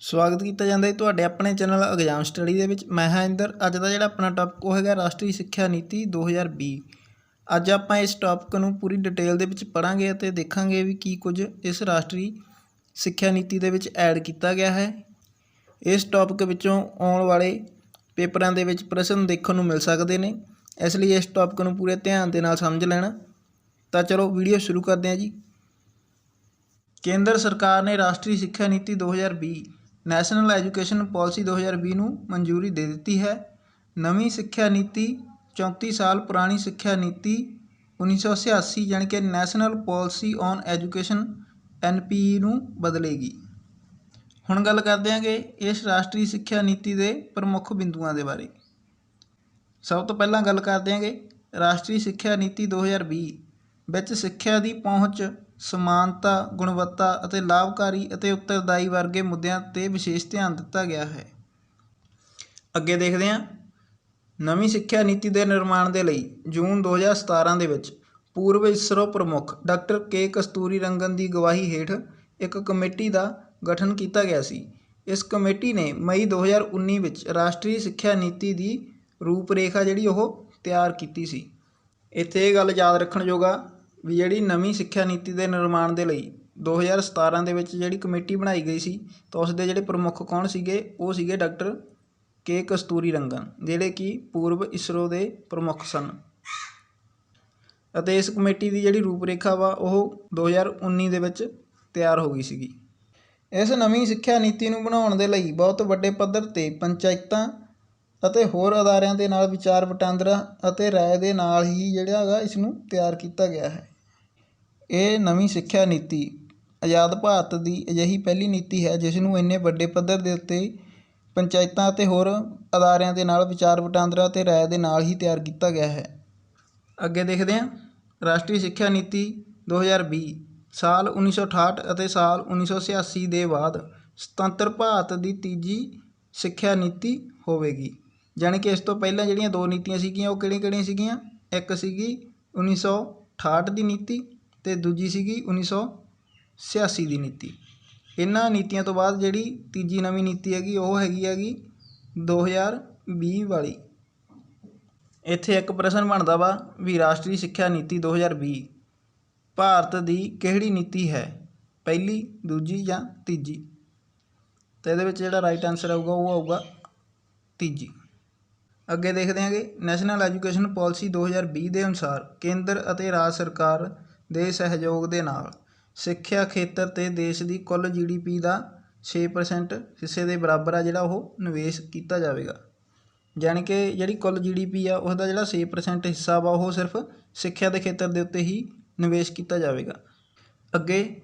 ਸਵਾਗਤ ਕੀਤਾ ਜਾਂਦਾ ਹੈ ਤੁਹਾਡੇ ਆਪਣੇ ਚੈਨਲ ਐਗਜ਼ਾਮ ਸਟੱਡੀ ਦੇ ਵਿੱਚ। ਮੈਂ ਹਾਂ ਇੰਦਰ। ਅੱਜ ਦਾ ਜਿਹੜਾ ਆਪਣਾ ਟੌਪਿਕ ਉਹ ਹੈਗਾ ਰਾਸ਼ਟਰੀ ਸਿੱਖਿਆ ਨੀਤੀ 2020। ਅੱਜ ਆਪਾਂ ਇਸ ਟੌਪਿਕ ਨੂੰ ਪੂਰੀ ਡਿਟੇਲ ਦੇ ਵਿੱਚ ਪੜ੍ਹਾਂਗੇ ਅਤੇ ਦੇਖਾਂਗੇ ਵੀ ਕੀ ਕੁਝ ਇਸ ਰਾਸ਼ਟਰੀ ਸਿੱਖਿਆ ਨੀਤੀ ਦੇ ਵਿੱਚ ਐਡ ਕੀਤਾ ਗਿਆ ਹੈ। ਇਸ ਟੌਪਿਕ ਵਿੱਚੋਂ ਆਉਣ ਵਾਲੇ ਪੇਪਰਾਂ ਦੇ ਵਿੱਚ ਪ੍ਰਸ਼ਨ ਦੇਖਣ ਨੂੰ ਮਿਲ ਸਕਦੇ ਨੇ, ਇਸ ਲਈ ਇਸ ਟੌਪਿਕ ਨੂੰ ਪੂਰੇ ਧਿਆਨ ਦੇ ਨਾਲ ਸਮਝ ਲੈਣਾ। ਤਾਂ ਚਲੋ ਵੀਡੀਓ ਸ਼ੁਰੂ ਕਰਦੇ ਹਾਂ ਜੀ। ਕੇਂਦਰ ਸਰਕਾਰ ਨੇ ਰਾਸ਼ਟਰੀ ਸਿੱਖਿਆ ਨੀਤੀ 2020 ਨੈਸ਼ਨਲ ਐਜੂਕੇਸ਼ਨ ਪਾਲਿਸੀ 2020 ਨੂੰ ਮਨਜ਼ੂਰੀ ਦੇ ਦਿੱਤੀ ਹੈ। ਨਵੀਂ ਸਿੱਖਿਆ ਨੀਤੀ 34 ਸਾਲ ਪੁਰਾਣੀ ਸਿੱਖਿਆ ਨੀਤੀ 1986 ਜਾਣੀ ਕਿ national policy on education NPE ਨੂੰ ਬਦਲੇਗੀ। ਹੁਣ ਗੱਲ ਕਰਦੇ ਹਾਂਗੇ ਇਸ ਰਾਸ਼ਟਰੀ ਸਿੱਖਿਆ ਨੀਤੀ ਦੇ ਪ੍ਰਮੁੱਖ ਬਿੰਦੂਆਂ ਦੇ ਬਾਰੇ। ਸਭ ਤੋਂ ਪਹਿਲਾਂ ਗੱਲ ਕਰਦੇ ਹਾਂਗੇ ਰਾਸ਼ਟਰੀ ਸਿੱਖਿਆ ਨੀਤੀ 2020 ਵਿੱਚ ਸਿੱਖਿਆ ਦੀ ਪਹੁੰਚ, ਸਮਾਨਤਾ, ਗੁਣਵੱਤਾ ਅਤੇ ਲਾਭਕਾਰੀ ਅਤੇ ਉੱਤਰਦਾਈ ਵਰਗੇ ਮੁੱਦਿਆਂ 'ਤੇ ਵਿਸ਼ੇਸ਼ ਧਿਆਨ ਦਿੱਤਾ ਗਿਆ ਹੈ। ਅੱਗੇ ਦੇਖਦੇ ਹਾਂ। ਨਵੀਂ ਸਿੱਖਿਆ ਨੀਤੀ ਦੇ ਨਿਰਮਾਣ ਦੇ ਲਈ ਜੂਨ 2017 ਦੇ ਵਿੱਚ ਪੂਰਵ ਇਸਰੋ ਪ੍ਰਮੁੱਖ ਡਾਕਟਰ ਕੇ ਕਸਤੂਰੀ ਰੰਗਨ ਦੀ ਅਗਵਾਈ ਹੇਠ ਇੱਕ ਕਮੇਟੀ ਦਾ ਗਠਨ ਕੀਤਾ ਗਿਆ ਸੀ। ਇਸ ਕਮੇਟੀ ਨੇ ਮਈ 2019 ਵਿੱਚ ਰਾਸ਼ਟਰੀ ਸਿੱਖਿਆ ਨੀਤੀ ਦੀ ਰੂਪਰੇਖਾ ਜਿਹੜੀ ਉਹ ਤਿਆਰ ਕੀਤੀ ਸੀ। ਇੱਥੇ ਇਹ ਗੱਲ ਯਾਦ ਰੱਖਣਯੋਗ ਆ ਵੀ ਜਿਹੜੀ ਨਵੀਂ ਸਿੱਖਿਆ ਨੀਤੀ ਦੇ ਨਿਰਮਾਣ ਦੇ ਲਈ 2017 ਦੇ ਵਿੱਚ ਜਿਹੜੀ ਕਮੇਟੀ ਬਣਾਈ ਗਈ ਸੀ ਤਾਂ ਉਸ ਦੇ ਜਿਹੜੇ ਪ੍ਰਮੁੱਖ ਕੌਣ ਸੀਗੇ, ਉਹ ਸੀਗੇ ਡਾਕਟਰ ਕੇ ਕਸਤੂਰੀ ਰੰਗਨ, ਜਿਹੜੇ ਕਿ ਪੂਰਵ ਇਸਰੋ ਦੇ ਪ੍ਰਮੁੱਖ ਸਨ। ਅਤੇ ਇਸ ਕਮੇਟੀ ਦੀ ਜਿਹੜੀ ਰੂਪਰੇਖਾ ਵਾ ਉਹ 2019 ਦੇ ਵਿੱਚ ਤਿਆਰ ਹੋ ਗਈ ਸੀਗੀ। ਇਸ ਨਵੀਂ ਸਿੱਖਿਆ ਨੀਤੀ ਨੂੰ ਬਣਾਉਣ ਦੇ ਲਈ ਬਹੁਤ ਵੱਡੇ ਪੱਧਰ 'ਤੇ ਪੰਚਾਇਤਾਂ ਅਤੇ ਹੋਰ ਅਦਾਰਿਆਂ ਦੇ ਨਾਲ ਵਿਚਾਰ ਵਟਾਂਦਰਾ ਅਤੇ ਰਾਏ ਦੇ ਨਾਲ ਹੀ ਜਿਹੜਾ ਹੈਗਾ ਇਸ ਨੂੰ ਤਿਆਰ ਕੀਤਾ ਗਿਆ ਹੈ। ਇਹ ਨਵੀਂ ਸਿੱਖਿਆ ਨੀਤੀ ਆਜ਼ਾਦ ਭਾਰਤ ਦੀ ਅਜਿਹੀ ਪਹਿਲੀ ਨੀਤੀ ਹੈ ਜਿਸ ਨੂੰ ਇੰਨੇ ਵੱਡੇ ਪੱਧਰ ਦੇ ਉੱਤੇ ਪੰਚਾਇਤਾਂ ਅਤੇ ਹੋਰ ਅਦਾਰਿਆਂ ਦੇ ਨਾਲ ਵਿਚਾਰ ਵਟਾਂਦਰਾ ਅਤੇ ਰਾਏ ਦੇ ਨਾਲ ਹੀ ਤਿਆਰ ਕੀਤਾ ਗਿਆ ਹੈ। ਅੱਗੇ ਦੇਖਦੇ ਹਾਂ। ਰਾਸ਼ਟਰੀ ਸਿੱਖਿਆ ਨੀਤੀ 2020 ਸਾਲ 1968 ਅਤੇ ਸਾਲ 1986 ਦੇ ਬਾਅਦ ਸੁਤੰਤਰ ਭਾਰਤ ਦੀ ਤੀਜੀ ਸਿੱਖਿਆ ਨੀਤੀ ਹੋਵੇਗੀ। ਜਾਣੀ ਕਿ ਇਸ ਤੋਂ ਪਹਿਲਾਂ ਜਿਹੜੀਆਂ ਦੋ ਨੀਤੀਆਂ ਸੀਗੀਆਂ ਉਹ ਕਿਹੜੀਆਂ ਸੀਗੀਆਂ? ਇੱਕ ਸੀਗੀ 1968 ਦੀ ਨੀਤੀ ਅਤੇ ਦੂਜੀ ਸੀਗੀ 1986 ਦੀ ਨੀਤੀ। ਇਹਨਾਂ ਨੀਤੀਆਂ ਤੋਂ ਬਾਅਦ ਜਿਹੜੀ ਤੀਜੀ ਨਵੀਂ ਨੀਤੀ ਹੈਗੀ ਉਹ ਹੈਗੀ 2020 ਵਾਲੀ। ਇੱਥੇ ਇੱਕ ਪ੍ਰਸ਼ਨ ਬਣਦਾ ਵਾ ਵੀ ਰਾਸ਼ਟਰੀ ਸਿੱਖਿਆ ਨੀਤੀ 2020 ਭਾਰਤ ਦੀ ਕਿਹੜੀ ਨੀਤੀ ਹੈ, ਪਹਿਲੀ, ਦੂਜੀ ਜਾਂ ਤੀਜੀ? ਤਾਂ ਇਹਦੇ ਵਿੱਚ ਜਿਹੜਾ ਰਾਈਟ ਆਨਸਰ ਆਊਗਾ ਉਹ ਆਊਗਾ ਤੀਜੀ। ਅੱਗੇ ਦੇਖਦੇ ਹਾਂਗੇ ਨੈਸ਼ਨਲ ਐਜੂਕੇਸ਼ਨ ਪਾਲਿਸੀ 2020 ਦੇ ਅਨੁਸਾਰ ਕੇਂਦਰ ਅਤੇ ਰਾਜ ਸਰਕਾਰ ਦੇ ਸਹਿਯੋਗ ਦੇ ਨਾਲ ਸਿੱਖਿਆ ਖੇਤਰ 'ਤੇ ਦੇਸ਼ ਦੀ ਕੁੱਲ GDP ਦਾ 6% ਹਿੱਸੇ ਦੇ ਬਰਾਬਰ ਆ ਜਿਹੜਾ ਉਹ ਨਿਵੇਸ਼ ਕੀਤਾ ਜਾਵੇਗਾ। ਜਾਣੀ ਕਿ ਜਿਹੜੀ ਕੁੱਲ GDP ਆ ਉਸ ਦਾ ਜਿਹੜਾ 6% ਹਿੱਸਾ ਵਾ ਉਹ ਸਿਰਫ ਸਿੱਖਿਆ ਦੇ ਖੇਤਰ ਦੇ ਉੱਤੇ ਹੀ ਨਿਵੇਸ਼ ਕੀਤਾ ਜਾਵੇਗਾ। ਅੱਗੇ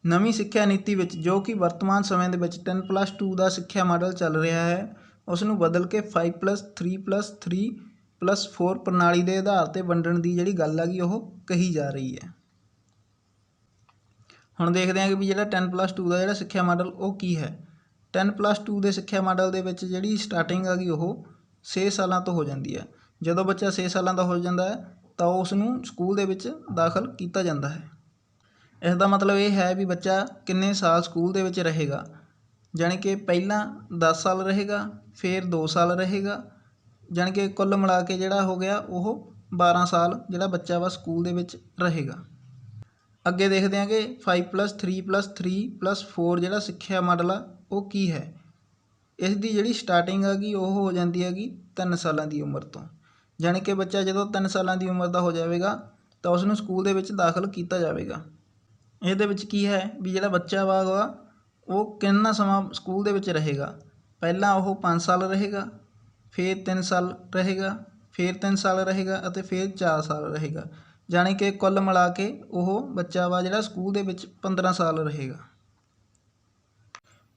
ਨਵੀਂ ਸਿੱਖਿਆ ਨੀਤੀ ਵਿੱਚ ਜੋ ਕਿ ਵਰਤਮਾਨ ਸਮੇਂ ਦੇ ਵਿੱਚ 10+2 ਦਾ ਸਿੱਖਿਆ ਮਾਡਲ ਚੱਲ ਰਿਹਾ ਹੈ ਉਸ ਨੂੰ ਬਦਲ ਕੇ 5+3+3+4 ਪ੍ਰਣਾਲੀ ਦੇ ਆਧਾਰ 'ਤੇ ਵੰਡਣ ਦੀ ਜਿਹੜੀ ਗੱਲ ਹੈਗੀ ਉਹ ਕਹੀ ਜਾ ਰਹੀ ਹੈ। ਹੁਣ ਦੇਖਦੇ ਹਾਂ ਕਿ ਵੀ ਜਿਹੜਾ 10+2 ਦਾ ਜਿਹੜਾ ਸਿੱਖਿਆ ਮਾਡਲ ਉਹ ਕੀ ਹੈ। 10+2 ਦੇ ਸਿੱਖਿਆ ਮਾਡਲ ਦੇ ਵਿੱਚ ਜਿਹੜੀ ਸਟਾਰਟਿੰਗ ਹੈਗੀ ਉਹ 6 ਸਾਲਾਂ ਤੋਂ ਹੋ ਜਾਂਦੀ ਹੈ। ਜਦੋਂ ਬੱਚਾ 6 ਸਾਲਾਂ ਦਾ ਹੋ ਜਾਂਦਾ ਹੈ ਤਾਂ ਉਸ ਨੂੰ ਸਕੂਲ ਦੇ ਵਿੱਚ ਦਾਖਲ ਕੀਤਾ ਜਾਂਦਾ ਹੈ। ਇਸ ਦਾ ਮਤਲਬ ਇਹ ਹੈ ਵੀ ਬੱਚਾ ਕਿੰਨੇ ਸਾਲ ਸਕੂਲ ਦੇ ਵਿੱਚ ਰਹੇਗਾ। ਜਾਣੀ ਕਿ ਪਹਿਲਾਂ 10 ਸਾਲ ਰਹੇਗਾ, ਫਿਰ 2 ਸਾਲ ਰਹੇਗਾ, ਜਾਣੀ ਕਿ ਕੁੱਲ ਮਿਲਾ ਕੇ ਜਿਹੜਾ ਹੋ ਗਿਆ ਉਹ 12 ਸਾਲ ਜਿਹੜਾ ਬੱਚਾ ਵਾ ਸਕੂਲ ਦੇ ਵਿੱਚ ਰਹੇਗਾ। ਅੱਗੇ ਦੇਖਦੇ ਹਾਂ ਕਿ 5+3+3+4 ਜਿਹੜਾ ਸਿੱਖਿਆ ਮਾਡਲ ਆ ਉਹ ਕੀ ਹੈ। ਇਸ ਦੀ ਜਿਹੜੀ ਸਟਾਰਟਿੰਗ ਹੈਗੀ ਉਹ ਹੋ ਜਾਂਦੀ ਹੈਗੀ 3 ਸਾਲਾਂ ਦੀ ਉਮਰ ਤੋਂ। ਜਾਣੀ ਕਿ ਬੱਚਾ ਜਦੋਂ 3 ਸਾਲਾਂ ਦੀ ਉਮਰ ਦਾ ਹੋ ਜਾਵੇਗਾ ਤਾਂ ਉਸ ਨੂੰ ਸਕੂਲ ਦੇ ਵਿੱਚ ਦਾਖਲ ਕੀਤਾ ਜਾਵੇਗਾ। ਇਹਦੇ ਵਿੱਚ ਕੀ ਹੈ ਵੀ ਜਿਹੜਾ ਬੱਚਾ ਵਾ ਉਹ ਕਿੰਨਾ ਸਮਾਂ ਸਕੂਲ ਦੇ ਵਿੱਚ ਰਹੇਗਾ। ਪਹਿਲਾਂ ਉਹ 5 ਸਾਲ ਰਹੇਗਾ, ਫਿਰ 3 ਸਾਲ ਰਹੇਗਾ, ਫਿਰ 3 ਸਾਲ ਰਹੇਗਾ ਅਤੇ ਫਿਰ 4 ਸਾਲ ਰਹੇਗਾ। ਜਾਣੀ ਕਿ ਕੁੱਲ ਮਿਲਾ ਕੇ ਉਹ ਬੱਚਾ ਵਾ ਜਿਹੜਾ ਸਕੂਲ ਦੇ ਵਿੱਚ 15 ਸਾਲ ਰਹੇਗਾ।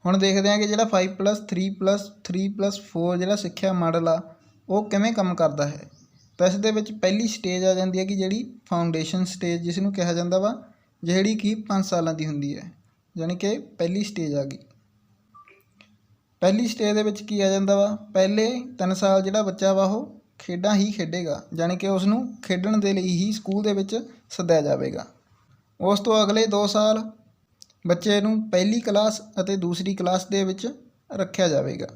ਹੁਣ ਦੇਖਦੇ ਹਾਂ ਕਿ ਜਿਹੜਾ 5+3+3+4 ਜਿਹੜਾ ਸਿੱਖਿਆ ਮਾਡਲ ਆ ਉਹ ਕਿਵੇਂ ਕੰਮ ਕਰਦਾ ਹੈ। ਤਾਂ ਇਸ ਦੇ ਵਿੱਚ ਪਹਿਲੀ ਸਟੇਜ ਆ ਜਾਂਦੀ ਹੈ ਕਿ ਜਿਹੜੀ ਫਾਊਂਡੇਸ਼ਨ ਸਟੇਜ ਜਿਸ ਨੂੰ ਕਿਹਾ ਜਾਂਦਾ ਵਾ, ਜਿਹੜੀ ਕਿ 5 ਸਾਲਾਂ ਦੀ ਹੁੰਦੀ ਹੈ। ਜਾਣੀ ਕਿ ਪਹਿਲੀ ਸਟੇਜ ਆ ਗਈ। ਪਹਿਲੀ ਸਟੇਜ ਦੇ ਵਿੱਚ ਕੀ ਆ ਜਾਂਦਾ ਵਾ, ਪਹਿਲੇ 3 ਸਾਲ ਜਿਹੜਾ ਬੱਚਾ ਵਾ ਉਹ ਖੇਡਾਂ ਹੀ ਖੇਡੇਗਾ। ਜਾਣੀ ਕਿ ਉਸ ਨੂੰ ਖੇਡਣ ਦੇ ਲਈ ਹੀ ਸਕੂਲ ਦੇ ਵਿੱਚ ਸੱਦਿਆ ਜਾਵੇਗਾ। ਉਸ ਤੋਂ ਅਗਲੇ 2 ਸਾਲ ਬੱਚੇ ਨੂੰ ਪਹਿਲੀ ਕਲਾਸ ਅਤੇ ਦੂਸਰੀ ਕਲਾਸ ਦੇ ਵਿੱਚ ਰੱਖਿਆ ਜਾਵੇਗਾ।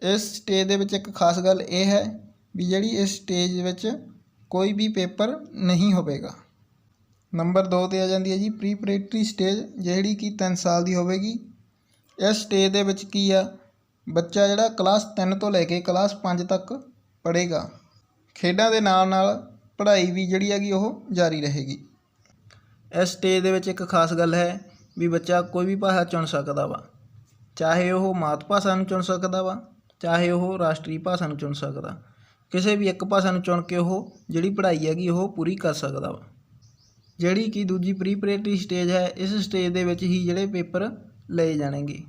ਇਸ ਸਟੇਜ ਦੇ ਵਿੱਚ ਇੱਕ ਖਾਸ ਗੱਲ ਇਹ ਹੈ ਵੀ ਜਿਹੜੀ ਇਸ ਸਟੇਜ ਵਿੱਚ ਕੋਈ ਵੀ ਪੇਪਰ ਨਹੀਂ ਹੋਵੇਗਾ। ਨੰਬਰ 2 'ਤੇ ਆ ਜਾਂਦੀ ਹੈ ਜੀ ਪ੍ਰੀਪਰੇਟਰੀ ਸਟੇਜ, ਜਿਹੜੀ ਕਿ 3 ਸਾਲ ਦੀ ਹੋਵੇਗੀ। ਇਸ ਸਟੇਜ ਦੇ ਵਿੱਚ ਕੀ ਆ, ਬੱਚਾ ਜਿਹੜਾ ਕਲਾਸ 3 ਤੋਂ ਲੈ ਕੇ ਕਲਾਸ 5 ਤੱਕ ਪੜ੍ਹੇਗਾ। ਖੇਡਾਂ ਦੇ ਨਾਲ ਨਾਲ ਪੜ੍ਹਾਈ ਵੀ ਜਿਹੜੀ ਹੈਗੀ ਉਹ ਜਾਰੀ ਰਹੇਗੀ। ਇਸ ਸਟੇਜ ਦੇ ਵਿੱਚ ਇੱਕ ਖਾਸ ਗੱਲ ਹੈ ਵੀ ਬੱਚਾ ਕੋਈ ਵੀ ਭਾਸ਼ਾ ਚੁਣ ਸਕਦਾ ਵਾ, ਚਾਹੇ ਉਹ ਮਾਤ ਭਾਸ਼ਾ ਨੂੰ ਚੁਣ ਸਕਦਾ ਵਾ, ਚਾਹੇ ਉਹ ਰਾਸ਼ਟਰੀ ਭਾਸ਼ਾ ਨੂੰ ਚੁਣ ਸਕਦਾ। ਕਿਸੇ ਵੀ ਇੱਕ ਭਾਸ਼ਾ ਨੂੰ ਚੁਣ ਕੇ ਉਹ ਜਿਹੜੀ ਪੜ੍ਹਾਈ ਹੈਗੀ ਉਹ ਪੂਰੀ ਕਰ ਸਕਦਾ ਵਾ। ਜਿਹੜੀ ਕਿ ਦੂਜੀ ਪ੍ਰੀਪਰੇਟਰੀ ਸਟੇਜ ਹੈ, ਇਸ ਸਟੇਜ ਦੇ ਵਿੱਚ ਹੀ ਜਿਹੜੇ ਪੇਪਰ ਲਏ ਜਾਣਗੇ,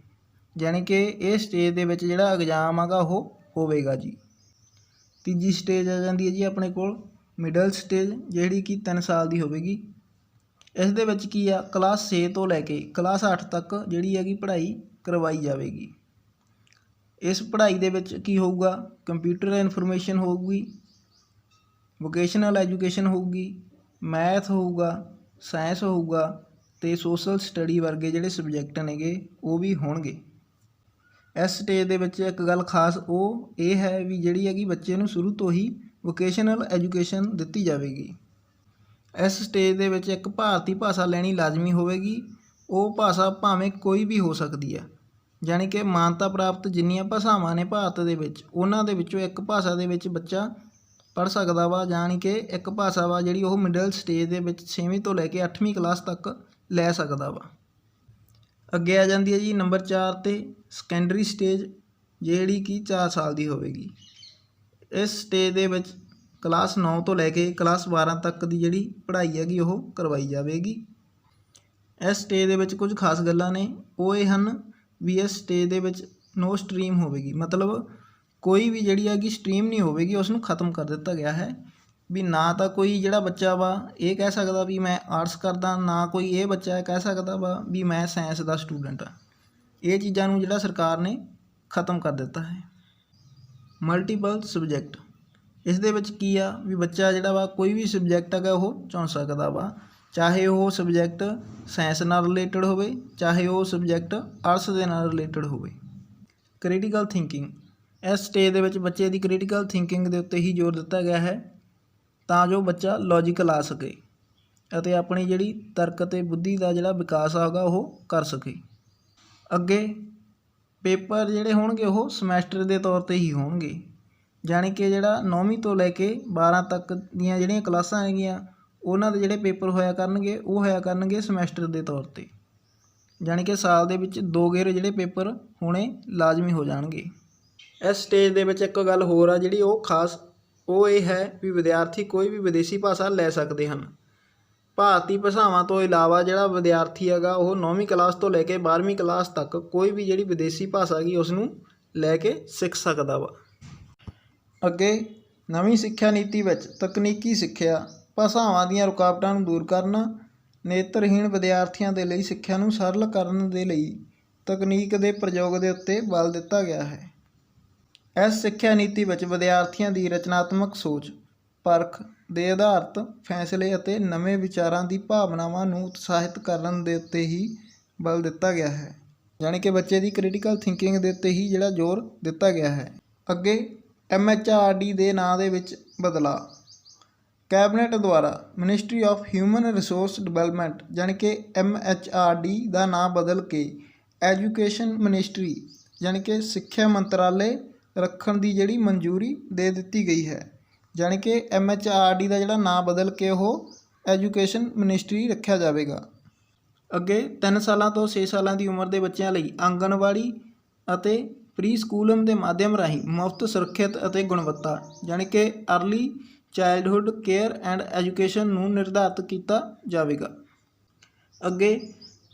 ਯਾਨੀ ਕਿ ਇਹ ਸਟੇਜ ਦੇ ਵਿੱਚ ਜਿਹੜਾ ਐਗਜ਼ਾਮ ਹੈਗਾ ਉਹ ਹੋਵੇਗਾ ਜੀ। ਤੀਜੀ ਸਟੇਜ ਆ ਜਾਂਦੀ ਹੈ ਜੀ ਆਪਣੇ ਕੋਲ ਮਿਡਲ ਸਟੇਜ, ਜਿਹੜੀ ਕਿ 3 ਸਾਲ ਦੀ ਹੋਵੇਗੀ। ਇਸ ਦੇ ਵਿੱਚ ਕੀ ਆ, ਕਲਾਸ 6 ਤੋਂ ਲੈ ਕੇ ਕਲਾਸ 8 ਤੱਕ ਜਿਹੜੀ ਹੈਗੀ ਪੜ੍ਹਾਈ ਕਰਵਾਈ ਜਾਵੇਗੀ। ਇਸ ਪੜ੍ਹਾਈ ਦੇ ਵਿੱਚ ਕੀ ਹੋਊਗਾ, ਕੰਪਿਊਟਰ ਇਨਫੋਰਮੇਸ਼ਨ ਹੋਊਗੀ, ਵੋਕੇਸ਼ਨਲ ਐਜੂਕੇਸ਼ਨ ਹੋਊਗੀ, ਮੈਥ ਹੋਊਗਾ, ਸਾਇੰਸ ਹੋਊਗਾ ਅਤੇ ਸੋਸ਼ਲ ਸਟੱਡੀ ਵਰਗੇ ਜਿਹੜੇ ਸਬਜੈਕਟ ਨੇਗੇ ਉਹ ਵੀ ਹੋਣਗੇ। ਇਸ ਸਟੇਜ ਦੇ ਵਿੱਚ ਇੱਕ ਗੱਲ ਖਾਸ ਉਹ ਇਹ ਹੈ ਵੀ ਜਿਹੜੀ ਹੈਗੀ ਬੱਚੇ ਨੂੰ ਸ਼ੁਰੂ ਤੋਂ ਹੀ ਵੋਕੇਸ਼ਨਲ ਐਜੂਕੇਸ਼ਨ ਦਿੱਤੀ ਜਾਵੇਗੀ। ਇਸ ਸਟੇਜ ਦੇ ਵਿੱਚ ਇੱਕ ਭਾਰਤੀ ਭਾਸ਼ਾ ਲੈਣੀ ਲਾਜ਼ਮੀ ਹੋਵੇਗੀ। ਉਹ ਭਾਸ਼ਾ ਭਾਵੇਂ ਕੋਈ ਵੀ ਹੋ ਸਕਦੀ ਹੈ, ਯਾਨੀ ਕਿ ਮਾਨਤਾ ਪ੍ਰਾਪਤ ਜਿੰਨੀਆਂ ਭਾਸ਼ਾਵਾਂ ਨੇ ਭਾਰਤ ਦੇ ਵਿੱਚ, ਉਹਨਾਂ ਦੇ ਵਿੱਚੋਂ ਇੱਕ ਭਾਸ਼ਾ ਦੇ ਵਿੱਚ ਬੱਚਾ ਪੜ੍ਹ ਸਕਦਾ ਵਾ, ਯਾਨੀ ਕਿ ਇੱਕ ਭਾਸ਼ਾ ਵਾ ਜਿਹੜੀ ਉਹ ਮਿਡਲ ਸਟੇਜ ਦੇ ਵਿੱਚ 6ਵੀਂ ਤੋਂ ਲੈ ਕੇ 8ਵੀਂ ਕਲਾਸ ਤੱਕ ਲੈ ਸਕਦਾ ਵਾ। ਅੱਗੇ ਆ ਜਾਂਦੀ ਹੈ ਜੀ ਨੰਬਰ 4 'ਤੇ ਸੈਕੰਡਰੀ ਸਟੇਜ, ਜਿਹੜੀ ਕਿ 4 ਸਾਲ ਦੀ ਹੋਵੇਗੀ। ਇਸ ਸਟੇਜ ਦੇ ਵਿੱਚ ਕਲਾਸ 9 ਤੋਂ ਲੈ ਕੇ ਕਲਾਸ 12 ਤੱਕ ਦੀ ਜਿਹੜੀ ਪੜ੍ਹਾਈ ਹੈਗੀ ਉਹ ਕਰਵਾਈ ਜਾਵੇਗੀ। ਇਸ ਸਟੇਜ ਦੇ ਵਿੱਚ ਕੁਝ ਖਾਸ ਗੱਲਾਂ ਨੇ, ਉਹ ਇਹ ਹਨ ਵੀ ਇਸ ਸਟੇਜ ਦੇ ਵਿੱਚ ਨੋ ਸਟਰੀਮ ਹੋਵੇਗੀ, ਮਤਲਬ ਕੋਈ ਵੀ ਜਿਹੜੀ ਹੈਗੀ ਸਟਰੀਮ ਨਹੀਂ ਹੋਵੇਗੀ, ਉਸ ਨੂੰ ਖ਼ਤਮ ਕਰ ਦਿੱਤਾ ਗਿਆ ਹੈ। ਵੀ ਨਾ ਤਾਂ ਕੋਈ ਜਿਹੜਾ ਬੱਚਾ ਵਾ ਇਹ ਕਹਿ ਸਕਦਾ ਵੀ ਮੈਂ ਆਰਟਸ ਕਰਦਾ, ਨਾ ਕੋਈ ਇਹ ਬੱਚਾ ਕਹਿ ਸਕਦਾ ਵਾ ਵੀ ਮੈਂ ਸਾਇੰਸ ਦਾ ਸਟੂਡੈਂਟ ਆ। ਇਹ ਚੀਜ਼ਾਂ ਨੂੰ ਜਿਹੜਾ ਸਰਕਾਰ ਨੇ ਖ਼ਤਮ ਕਰ ਦਿੱਤਾ ਹੈ। ਮਲਟੀਪਲ ਸਬਜੈਕਟ, ਇਸ ਦੇ ਵਿੱਚ ਕੀ ਆ ਵੀ ਬੱਚਾ ਜਿਹੜਾ ਵਾ ਕੋਈ ਵੀ ਸਬਜੈਕਟ ਹੈਗਾ ਉਹ ਚੁਣ ਸਕਦਾ ਵਾ, ਚਾਹੇ ਉਹ ਸਬਜੈਕਟ ਸਾਇੰਸ ਨਾਲ ਰਿਲੇਟਡ ਹੋਵੇ, ਚਾਹੇ ਉਹ ਸਬਜੈਕਟ ਆਰਟਸ ਦੇ ਨਾਲ ਰਿਲੇਟਡ ਹੋਵੇ। ਕ੍ਰਿਟੀਕਲ ਥਿੰਕਿੰਗ, ਇਸ ਸਟੇਜ ਦੇ ਵਿੱਚ ਬੱਚੇ ਦੀ ਕ੍ਰਿਟੀਕਲ ਥਿੰਕਿੰਗ ਦੇ ਉੱਤੇ ਹੀ ਜ਼ੋਰ ਦਿੱਤਾ ਗਿਆ ਹੈ ਤਾਂ ਜੋ ਬੱਚਾ ਲੌਜੀਕ ਲਾ ਸਕੇ ਅਤੇ ਆਪਣੀ ਜਿਹੜੀ ਤਰਕ ਅਤੇ ਬੁੱਧੀ ਦਾ ਜਿਹੜਾ ਵਿਕਾਸ ਹੈਗਾ ਉਹ ਕਰ ਸਕੇ। ਅੱਗੇ ਪੇਪਰ ਜਿਹੜੇ ਹੋਣਗੇ ਉਹ ਸਮੈਸਟਰ ਦੇ ਤੌਰ 'ਤੇ ਹੀ ਹੋਣਗੇ, ਯਾਨੀ ਕਿ ਜਿਹੜਾ 9ਵੀਂ ਤੋਂ ਲੈ ਕੇ 12 ਤੱਕ ਦੀਆਂ ਜਿਹੜੀਆਂ ਕਲਾਸਾਂ ਹੈਗੀਆਂ ਉਹਨਾਂ ਦੇ ਜਿਹੜੇ ਪੇਪਰ ਹੋਇਆ ਕਰਨਗੇ ਉਹ ਹੋਇਆ ਕਰਨਗੇ ਸਮੈਸਟਰ ਦੇ ਤੌਰ 'ਤੇ, ਯਾਨੀ ਕਿ ਸਾਲ ਦੇ ਵਿੱਚ 2 ਗੇੜ ਜਿਹੜੇ ਪੇਪਰ ਹੋਣੇ ਲਾਜ਼ਮੀ ਹੋ ਜਾਣਗੇ। ਇਸ ਸਟੇਜ ਦੇ ਵਿੱਚ ਇੱਕ ਗੱਲ ਹੋਰ ਆ ਜਿਹੜੀ ਉਹ ਖਾਸ, ਉਹ ਇਹ ਹੈ ਵੀ ਵਿਦਿਆਰਥੀ ਕੋਈ ਵੀ ਵਿਦੇਸ਼ੀ ਭਾਸ਼ਾ ਲੈ ਸਕਦੇ ਹਨ। ਭਾਰਤੀ ਭਾਸ਼ਾਵਾਂ ਤੋਂ ਇਲਾਵਾ ਜਿਹੜਾ ਵਿਦਿਆਰਥੀ ਹੈਗਾ ਉਹ 9ਵੀਂ ਕਲਾਸ ਤੋਂ ਲੈ ਕੇ 12ਵੀਂ ਕਲਾਸ ਤੱਕ ਕੋਈ ਵੀ ਜਿਹੜੀ ਵਿਦੇਸ਼ੀ ਭਾਸ਼ਾ ਹੈਗੀ ਉਸ ਨੂੰ ਲੈ ਕੇ ਸਿੱਖ ਸਕਦਾ ਵਾ। ਅੱਗੇ ਨਵੀਂ ਸਿੱਖਿਆ ਨੀਤੀ ਵਿੱਚ ਤਕਨੀਕੀ ਸਿੱਖਿਆ, ਭਾਸ਼ਾਵਾਂ ਦੀਆਂ ਰੁਕਾਵਟਾਂ ਨੂੰ ਦੂਰ ਕਰਨਾ, ਨੇਤਰਹੀਣ ਵਿਦਿਆਰਥੀਆਂ ਦੇ ਲਈ ਸਿੱਖਿਆ ਨੂੰ ਸਰਲ ਕਰਨ ਦੇ ਲਈ ਤਕਨੀਕ ਦੇ ਪ੍ਰਯੋਗ ਦੇ ਉੱਤੇ ਬਲ ਦਿੱਤਾ ਗਿਆ ਹੈ। ਇਸ ਸਿੱਖਿਆ ਨੀਤੀ ਵਿੱਚ ਵਿਦਿਆਰਥੀਆਂ ਦੀ ਰਚਨਾਤਮਕ ਸੋਚ, ਪਰਖ ਦੇ ਆਧਾਰਿਤ ਫੈਸਲੇ ਅਤੇ ਨਵੇਂ ਵਿਚਾਰਾਂ ਦੀ ਭਾਵਨਾਵਾਂ ਨੂੰ ਉਤਸ਼ਾਹਿਤ ਕਰਨ ਦੇ ਉੱਤੇ ਹੀ ਬਲ ਦਿੱਤਾ ਗਿਆ ਹੈ, ਯਾਨੀ ਕਿ ਬੱਚੇ ਦੀ ਕ੍ਰਿਟੀਕਲ ਥਿੰਕਿੰਗ ਦੇ ਉੱਤੇ ਹੀ ਜਿਹੜਾ ਜ਼ੋਰ ਦਿੱਤਾ ਗਿਆ ਹੈ। ਅੱਗੇ MHRD ਦੇ ਨਾਂ ਦੇ ਵਿੱਚ ਬਦਲਾਅ, ਕੈਬਨਿਟ ਦੁਆਰਾ ministry of human resource development ਯਾਨੀ ਕਿ MHRD ਦਾ ਨਾਂ ਬਦਲ ਕੇ ਐਜੂਕੇਸ਼ਨ ਮਿਨਿਸਟਰੀ ਯਾਨੀ ਕਿ ਸਿੱਖਿਆ ਮੰਤਰਾਲੇ ਰੱਖਣ ਦੀ ਜਿਹੜੀ ਮਨਜ਼ੂਰੀ ਦੇ ਦਿੱਤੀ ਗਈ ਹੈ, ਯਾਨੀ ਕਿ MHRD ਦਾ ਜਿਹੜਾ ਨਾਂ ਬਦਲ ਕੇ ਉਹ ਐਜੂਕੇਸ਼ਨ ਮਿਨਿਸਟਰੀ ਰੱਖਿਆ ਜਾਵੇਗਾ। ਅੱਗੇ 3 ਸਾਲਾਂ ਤੋਂ 6 ਸਾਲਾਂ ਦੀ ਉਮਰ ਦੇ ਬੱਚਿਆਂ ਲਈ ਆਂਗਣਵਾੜੀ ਅਤੇ ਪ੍ਰੀ ਸਕੂਲਮ ਦੇ ਮਾਧਿਅਮ ਰਾਹੀਂ ਮੁਫਤ ਸੁਰੱਖਿਅਤ ਅਤੇ ਗੁਣਵੱਤਾ ਯਾਨੀ ਕਿ early childhood care and education ਨੂੰ ਨਿਰਧਾਰਿਤ ਕੀਤਾ ਜਾਵੇਗਾ। ਅੱਗੇ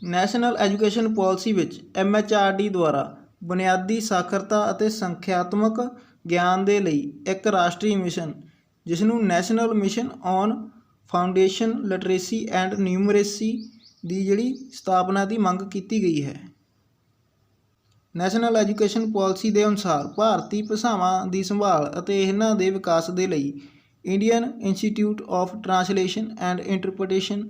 ਨੈਸ਼ਨਲ ਐਜੂਕੇਸ਼ਨ ਪਾਲਿਸੀ ਵਿੱਚ MHRD ਦੁਆਰਾ ਬੁਨਿਆਦੀ ਸਾਖਰਤਾ ਅਤੇ ਸੰਖਿਆਤਮਕ ਗਿਆਨ ਦੇ ਲਈ ਇੱਕ ਰਾਸ਼ਟਰੀ ਮਿਸ਼ਨ, ਜਿਸ ਨੂੰ national mission on foundation literacy and numeracy ਦੀ ਜਿਹੜੀ ਸਥਾਪਨਾ ਦੀ ਮੰਗ ਕੀਤੀ ਗਈ ਹੈ। ਨੈਸ਼ਨਲ ਐਜੂਕੇਸ਼ਨ ਪਾਲਿਸੀ ਦੇ ਅਨੁਸਾਰ ਭਾਰਤੀ ਭਾਸ਼ਾਵਾਂ ਦੀ ਸੰਭਾਲ ਅਤੇ ਇਹਨਾਂ ਦੇ ਵਿਕਾਸ ਦੇ ਲਈ Indian institute of translation and interpretation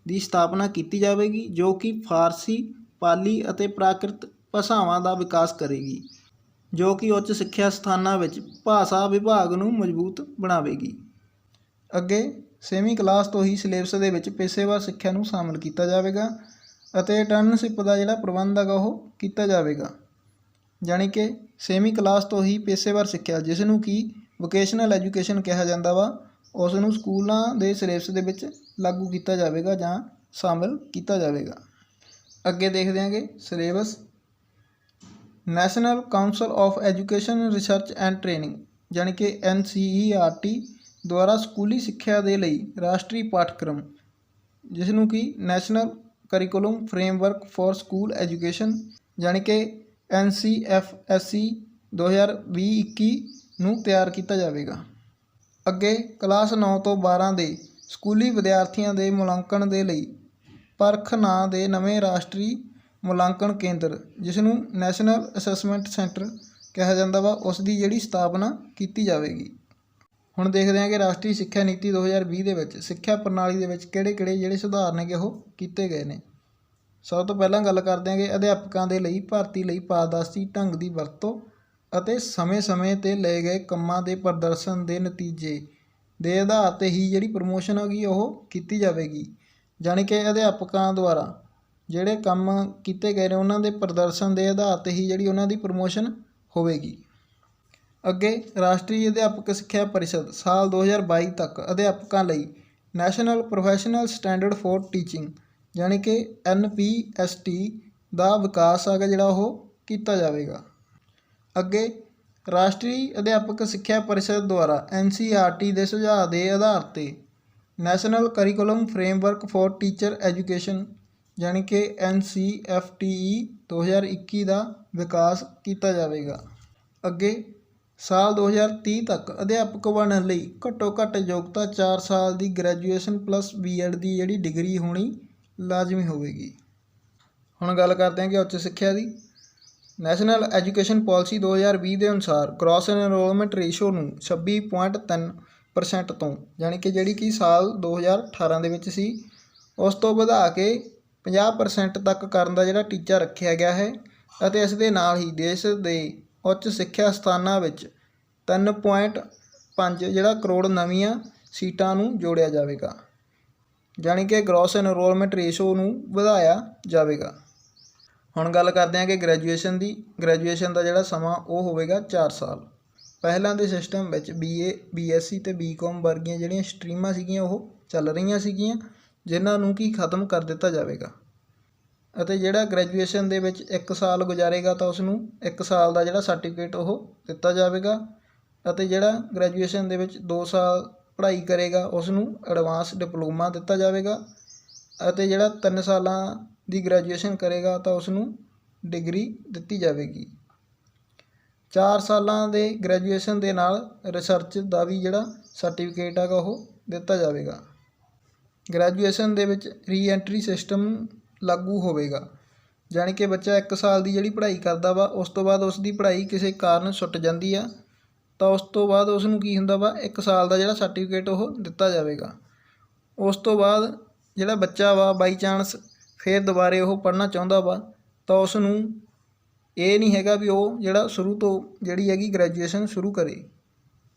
ਦੀ ਸਥਾਪਨਾ ਕੀਤੀ ਜਾਵੇਗੀ, ਜੋ ਕਿ ਫਾਰਸੀ, ਪਾਲੀ ਅਤੇ ਪ੍ਰਾਕ੍ਰਿਤ ਭਾਸ਼ਾਵਾਂ ਦਾ ਵਿਕਾਸ ਕਰੇਗੀ, ਜੋ ਕਿ ਉੱਚ ਸਿੱਖਿਆ ਸਥਾਨਾਂ ਵਿੱਚ ਭਾਸ਼ਾ ਵਿਭਾਗ ਨੂੰ ਮਜ਼ਬੂਤ ਬਣਾਵੇਗੀ। ਅੱਗੇ 6ਵੀਂ ਕਲਾਸ ਤੋਂ ਹੀ ਸਿਲੇਬਸ ਦੇ ਵਿੱਚ ਪੇਸ਼ੇਵਰ ਸਿੱਖਿਆ ਨੂੰ ਸ਼ਾਮਲ ਕੀਤਾ ਜਾਵੇਗਾ ਅਤੇ ਇੰਟਰਨਸ਼ਿਪ ਦਾ ਜਿਹੜਾ ਪ੍ਰਬੰਧ ਹੈਗਾ ਉਹ ਕੀਤਾ ਜਾਵੇਗਾ। ਜਾਣੀ ਕਿ 6ਵੀਂ ਕਲਾਸ ਤੋਂ ਹੀ ਪੇਸ਼ੇਵਰ ਸਿੱਖਿਆ, ਜਿਸ ਨੂੰ ਕਿ ਵੋਕੇਸ਼ਨਲ ਐਜੂਕੇਸ਼ਨ ਕਿਹਾ ਜਾਂਦਾ ਵਾ, ਉਸ ਨੂੰ ਸਕੂਲਾਂ ਦੇ ਸਿਲੇਬਸ ਦੇ ਵਿੱਚ ਲਾਗੂ ਕੀਤਾ ਜਾਵੇਗਾ ਜਾਂ ਸ਼ਾਮਲ ਕੀਤਾ ਜਾਵੇਗਾ। ਅੱਗੇ ਦੇਖਦੇ ਹਾਂਗੇ syllabus. National council of education research and training ਜਾਣੀ ਕਿ NCERT ਦੁਆਰਾ ਸਕੂਲੀ ਸਿੱਖਿਆ ਦੇ ਲਈ ਰਾਸ਼ਟਰੀ ਪਾਠਕ੍ਰਮ, ਜਿਸ ਨੂੰ ਕਿ national curriculum framework for school education ਜਾਣੀ ਕਿ NCFSE 2020-21 ਨੂੰ ਤਿਆਰ ਕੀਤਾ ਜਾਵੇਗਾ। ਅੱਗੇ ਕਲਾਸ 9 ਤੋਂ 12 ਦੇ ਸਕੂਲੀ ਵਿਦਿਆਰਥੀਆਂ ਦੇ ਮੁਲਾਂਕਣ ਦੇ ਲਈ ਪਰਖ ਨਾਂ ਦੇ ਨਵੇਂ ਰਾਸ਼ਟਰੀ ਮੁਲਾਂਕਣ ਕੇਂਦਰ, ਜਿਸ ਨੂੰ ਨੈਸ਼ਨਲ ਅਸੈਸਮੈਂਟ ਸੈਂਟਰ ਕਿਹਾ ਜਾਂਦਾ ਵਾ, ਉਸ ਦੀ ਜਿਹੜੀ ਸਥਾਪਨਾ ਕੀਤੀ ਜਾਵੇਗੀ। ਹੁਣ ਦੇਖਦੇ ਹਾਂ ਕਿ ਰਾਸ਼ਟਰੀ ਸਿੱਖਿਆ ਨੀਤੀ 2020 ਦੇ ਵਿੱਚ ਸਿੱਖਿਆ ਪ੍ਰਣਾਲੀ ਦੇ ਵਿੱਚ ਕਿਹੜੇ ਜਿਹੜੇ ਸੁਧਾਰ ਨੇਗੇ ਉਹ ਕੀਤੇ ਗਏ ਨੇ। ਸਭ ਤੋਂ ਪਹਿਲਾਂ ਗੱਲ ਕਰਦੇ ਹਾਂ ਕਿ ਅਧਿਆਪਕਾਂ ਦੇ ਲਈ ਭਰਤੀ ਲਈ ਪਾਰਦਰਸ਼ੀ ਢੰਗ ਦੀ ਵਰਤੋਂ ਅਤੇ ਸਮੇਂ-ਸਮੇਂ 'ਤੇ ਲਏ ਗਏ ਕੰਮਾਂ ਦੇ ਪ੍ਰਦਰਸ਼ਨ ਦੇ ਨਤੀਜੇ ਦੇ ਆਧਾਰ 'ਤੇ ਹੀ ਜਿਹੜੀ ਪ੍ਰਮੋਸ਼ਨ ਹੈਗੀ ਉਹ ਕੀਤੀ ਜਾਵੇਗੀ। ਜਾਣੀ ਕਿ ਅਧਿਆਪਕਾਂ ਦੁਆਰਾ ਜਿਹੜੇ ਕੰਮ ਕੀਤੇ ਗਏ ਨੇ ਉਹਨਾਂ ਦੇ ਪ੍ਰਦਰਸ਼ਨ ਦੇ ਆਧਾਰ 'ਤੇ ਹੀ ਜਿਹੜੀ ਉਹਨਾਂ ਦੀ ਪ੍ਰਮੋਸ਼ਨ ਹੋਵੇਗੀ। ਅੱਗੇ ਰਾਸ਼ਟਰੀ ਅਧਿਆਪਕ ਸਿੱਖਿਆ ਪਰਿਸ਼ਦ ਸਾਲ 2022 ਤੱਕ ਅਧਿਆਪਕਾਂ ਲਈ national professional standard for teaching ਜਾਣੀ ਕਿ NPST ਦਾ ਵਿਕਾਸ ਹੈਗਾ ਜਿਹੜਾ ਉਹ ਕੀਤਾ ਜਾਵੇਗਾ। ਅੱਗੇ ਰਾਸ਼ਟਰੀ ਅਧਿਆਪਕ ਸਿੱਖਿਆ ਪਰਿਸ਼ਦ ਦੁਆਰਾ NCERT ਦੇ ਸੁਝਾਅ ਦੇ ਆਧਾਰ 'ਤੇ national curriculum framework for teacher education ਜਾਣੀ ਕਿ NCFTE 2021 ਦਾ ਵਿਕਾਸ ਕੀਤਾ ਜਾਵੇਗਾ। ਅੱਗੇ ਸਾਲ 2030 ਤੱਕ ਅਧਿਆਪਕ ਬਣਨ ਲਈ ਘੱਟੋ ਘੱਟ ਯੋਗਤਾ 4 ਸਾਲ ਦੀ ਗ੍ਰੈਜੂਏਸ਼ਨ ਪਲੱਸ B.Ed ਦੀ ਜਿਹੜੀ ਡਿਗਰੀ ਹੋਣੀ ਲਾਜ਼ਮੀ ਹੋਵੇਗੀ। ਹੁਣ ਗੱਲ ਕਰਦੇ ਹਾਂ ਕਿ ਉੱਚ ਸਿੱਖਿਆ ਦੀ। ਨੈਸ਼ਨਲ ਐਜੂਕੇਸ਼ਨ ਪਾਲਿਸੀ 2020 ਦੇ ਅਨੁਸਾਰ ਗ੍ਰੋਸ ਐਨਰੋਲਮੈਂਟ ਰੇਸ਼ੋ ਨੂੰ 26.3% ਤੋਂ ਜਾਣੀ ਕਿ ਜਿਹੜੀ ਕਿ ਸਾਲ 2018 ਦੇ ਵਿੱਚ ਸੀ, ਉਸ ਤੋਂ ਵਧਾ ਕੇ 50% ਤੱਕ ਕਰਨ ਦਾ ਜਿਹੜਾ ਟੀਚਾ ਰੱਖਿਆ ਗਿਆ ਹੈ ਅਤੇ ਇਸ ਦੇ ਨਾਲ ਹੀ ਦੇਸ਼ ਦੇ ਉੱਚ ਸਿੱਖਿਆ ਸਥਾਨਾਂ ਵਿੱਚ 3.5 ਜਿਹੜਾ ਕਰੋੜ ਨਵੀਆਂ ਸੀਟਾਂ ਨੂੰ ਜੋੜਿਆ ਜਾਵੇਗਾ। ਜਾਣੀ ਕਿ ਗ੍ਰੋਸ ਐਨਰੋਲਮੈਂਟ ਰੇਸ਼ੋ ਨੂੰ ਵਧਾਇਆ ਜਾਵੇਗਾ। ਹੁਣ ਗੱਲ ਕਰਦੇ ਹਾਂ ਕਿ ਗ੍ਰੈਜੂਏਸ਼ਨ ਦੀ। ਗ੍ਰੈਜੂਏਸ਼ਨ ਦਾ ਜਿਹੜਾ ਸਮਾਂ ਉਹ ਹੋਵੇਗਾ 4 ਸਾਲ। ਪਹਿਲਾਂ ਦੇ ਸਿਸਟਮ ਵਿੱਚ BA BSc ਅਤੇ BCom ਵਰਗੀਆਂ ਜਿਹੜੀਆਂ ਸਟਰੀਮਾਂ ਸੀਗੀਆਂ ਉਹ ਚੱਲ ਰਹੀਆਂ ਸੀਗੀਆਂ, ਜਿਨ੍ਹਾਂ ਨੂੰ ਕਿ ਖਤਮ ਕਰ ਦਿੱਤਾ ਜਾਵੇਗਾ ਅਤੇ ਜਿਹੜਾ ਗ੍ਰੈਜੂਏਸ਼ਨ ਦੇ ਵਿੱਚ 1 ਸਾਲ ਗੁਜ਼ਾਰੇਗਾ ਤਾਂ ਉਸ ਨੂੰ 1 ਸਾਲ ਦਾ ਜਿਹੜਾ ਸਰਟੀਫਿਕੇਟ ਉਹ ਦਿੱਤਾ ਜਾਵੇਗਾ ਅਤੇ ਜਿਹੜਾ ਗ੍ਰੈਜੂਏਸ਼ਨ ਦੇ ਵਿੱਚ 2 ਸਾਲ ਪੜ੍ਹਾਈ ਕਰੇਗਾ ਉਸ ਨੂੰ ਐਡਵਾਂਸ ਡਿਪਲੋਮਾ ਦਿੱਤਾ ਜਾਵੇਗਾ ਅਤੇ ਜਿਹੜਾ 3 ਸਾਲਾਂ ਦੀ ਗ੍ਰੈਜੂਏਸ਼ਨ ਕਰੇਗਾ ਤਾਂ ਉਸ ਨੂੰ ਡਿਗਰੀ ਦਿੱਤੀ ਜਾਵੇਗੀ। 4 ਸਾਲਾਂ ਦੇ ਗ੍ਰੈਜੂਏਸ਼ਨ ਦੇ ਨਾਲ ਰਿਸਰਚ ਦਾ ਵੀ ਜਿਹੜਾ ਸਰਟੀਫਿਕੇਟ ਹੈਗਾ ਉਹ ਦਿੱਤਾ ਜਾਵੇਗਾ। ਗ੍ਰੈਜੂਏਸ਼ਨ ਦੇ ਵਿੱਚ ਰੀਐਂਟਰੀ ਸਿਸਟਮ ਲਾਗੂ ਹੋਵੇਗਾ, ਜਾਣੀ ਕਿ ਬੱਚਾ 1 ਸਾਲ ਦੀ ਜਿਹੜੀ ਪੜ੍ਹਾਈ ਕਰਦਾ ਵਾ, ਉਸ ਤੋਂ ਬਾਅਦ ਉਸ ਦੀ ਪੜ੍ਹਾਈ ਕਿਸੇ ਕਾਰਨ ਛੁੱਟ ਜਾਂਦੀ ਆ ਤਾਂ ਉਸ ਤੋਂ ਬਾਅਦ ਉਸ ਨੂੰ ਕੀ ਹੁੰਦਾ ਵਾ 1 ਸਾਲ ਦਾ ਜਿਹੜਾ ਸਰਟੀਫਿਕੇਟ ਉਹ ਦਿੱਤਾ ਜਾਵੇਗਾ। ਉਸ ਤੋਂ ਬਾਅਦ ਜਿਹੜਾ ਬੱਚਾ ਵਾ ਬਾਈ ਚਾਂਸ ਫਿਰ ਦੁਬਾਰੇ ਉਹ ਪੜ੍ਹਨਾ ਚਾਹੁੰਦਾ ਵਾ ਤਾਂ ਉਸ ਨੂੰ ਇਹ ਨਹੀਂ ਹੈਗਾ ਵੀ ਉਹ ਜਿਹੜਾ ਸ਼ੁਰੂ ਤੋਂ ਜਿਹੜੀ ਹੈਗੀ ਗ੍ਰੈਜੂਏਸ਼ਨ ਸ਼ੁਰੂ ਕਰੇ।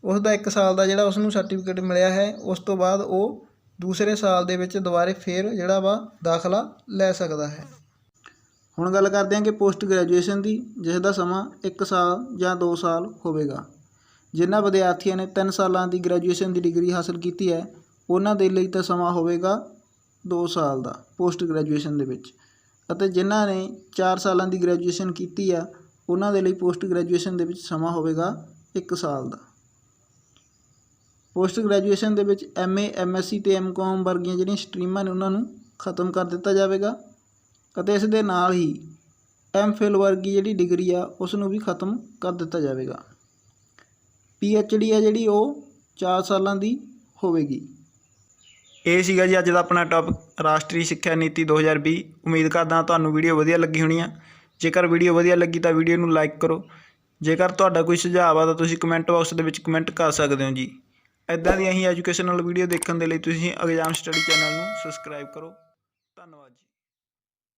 ਉਸ ਦਾ 1 ਸਾਲ ਦਾ ਜਿਹੜਾ ਉਸ ਨੂੰ ਸਰਟੀਫਿਕੇਟ ਮਿਲਿਆ ਹੈ, ਉਸ ਤੋਂ ਬਾਅਦ ਉਹ ਦੂਸਰੇ ਸਾਲ ਦੇ ਵਿੱਚ ਦੁਬਾਰੇ ਫਿਰ ਜਿਹੜਾ ਵਾ ਦਾਖਲਾ ਲੈ ਸਕਦਾ ਹੈ। ਹੁਣ ਗੱਲ ਕਰਦੇ ਹਾਂ ਕਿ ਪੋਸਟ ਗ੍ਰੈਜੂਏਸ਼ਨ ਦੀ, ਜਿਸ ਦਾ ਸਮਾਂ 1 ਸਾਲ ਜਾਂ 2 ਸਾਲ ਹੋਵੇਗਾ। ਜਿਨ੍ਹਾਂ ਵਿਦਿਆਰਥੀਆਂ ਨੇ 3 ਸਾਲਾਂ ਦੀ ਗ੍ਰੈਜੂਏਸ਼ਨ ਦੀ ਡਿਗਰੀ ਹਾਸਲ ਕੀਤੀ ਹੈ ਉਹਨਾਂ ਦੇ ਲਈ ਤਾਂ ਸਮਾਂ ਹੋਵੇਗਾ 2 ਸਾਲ ਦਾ ਪੋਸਟ ਗ੍ਰੈਜੂਏਸ਼ਨ ਦੇ ਵਿੱਚ, ਅਤੇ ਜਿਨ੍ਹਾਂ ਨੇ 4 ਸਾਲਾਂ ਦੀ ਗ੍ਰੈਜੂਏਸ਼ਨ ਕੀਤੀ ਆ ਉਹਨਾਂ ਦੇ ਲਈ ਪੋਸਟ ਗ੍ਰੈਜੂਏਸ਼ਨ ਦੇ ਵਿੱਚ ਸਮਾਂ ਹੋਵੇਗਾ 1 ਸਾਲ ਦਾ। ਪੋਸਟ ਗ੍ਰੈਜੂਏਸ਼ਨ ਦੇ ਵਿੱਚ MA MSc ਅਤੇ MCom ਵਰਗੀਆਂ ਜਿਹੜੀਆਂ ਸਟਰੀਮਾਂ ਨੇ ਉਹਨਾਂ ਨੂੰ ਖਤਮ ਕਰ ਦਿੱਤਾ ਜਾਵੇਗਾ ਅਤੇ ਇਸ ਦੇ ਨਾਲ ਹੀ MPhil ਵਰਗੀ ਜਿਹੜੀ ਡਿਗਰੀ ਆ ਉਸ ਨੂੰ ਵੀ ਖਤਮ ਕਰ ਦਿੱਤਾ ਜਾਵੇਗਾ। PhD ਆ ਜਿਹੜੀ ਉਹ 4 ਸਾਲਾਂ ਦੀ ਹੋਵੇਗੀ। ਇਹ ਸੀਗਾ ਜੀ ਅੱਜ ਦਾ ਆਪਣਾ ਟੌਪਿਕ ਰਾਸ਼ਟਰੀ ਸਿੱਖਿਆ ਨੀਤੀ 2020। ਉਮੀਦ ਕਰਦਾ ਤੁਹਾਨੂੰ ਵੀਡੀਓ ਵਧੀਆ ਲੱਗੀ ਹੋਣੀ ਆ। ਜੇਕਰ ਵੀਡੀਓ ਵਧੀਆ ਲੱਗੀ ਤਾਂ ਵੀਡੀਓ ਨੂੰ ਲਾਈਕ ਕਰੋ। ਜੇਕਰ ਤੁਹਾਡਾ ਕੋਈ ਸੁਝਾਅ ਆ ਤਾਂ ਤੁਸੀਂ ਕਮੈਂਟ ਬਾਕਸ ਦੇ ਵਿੱਚ ਕਮੈਂਟ ਕਰ ਸਕਦੇ ਹੋ ਜੀ। ਇੱਦਾਂ ਦੀਆਂ ਹੀ ਐਜੂਕੇਸ਼ਨਲ ਵੀਡੀਓ ਦੇਖਣ ਦੇ ਲਈ ਤੁਸੀਂ ਐਗਜ਼ਾਮ ਸਟੱਡੀ ਚੈਨਲ ਨੂੰ ਸਬਸਕ੍ਰਾਈਬ ਕਰੋ।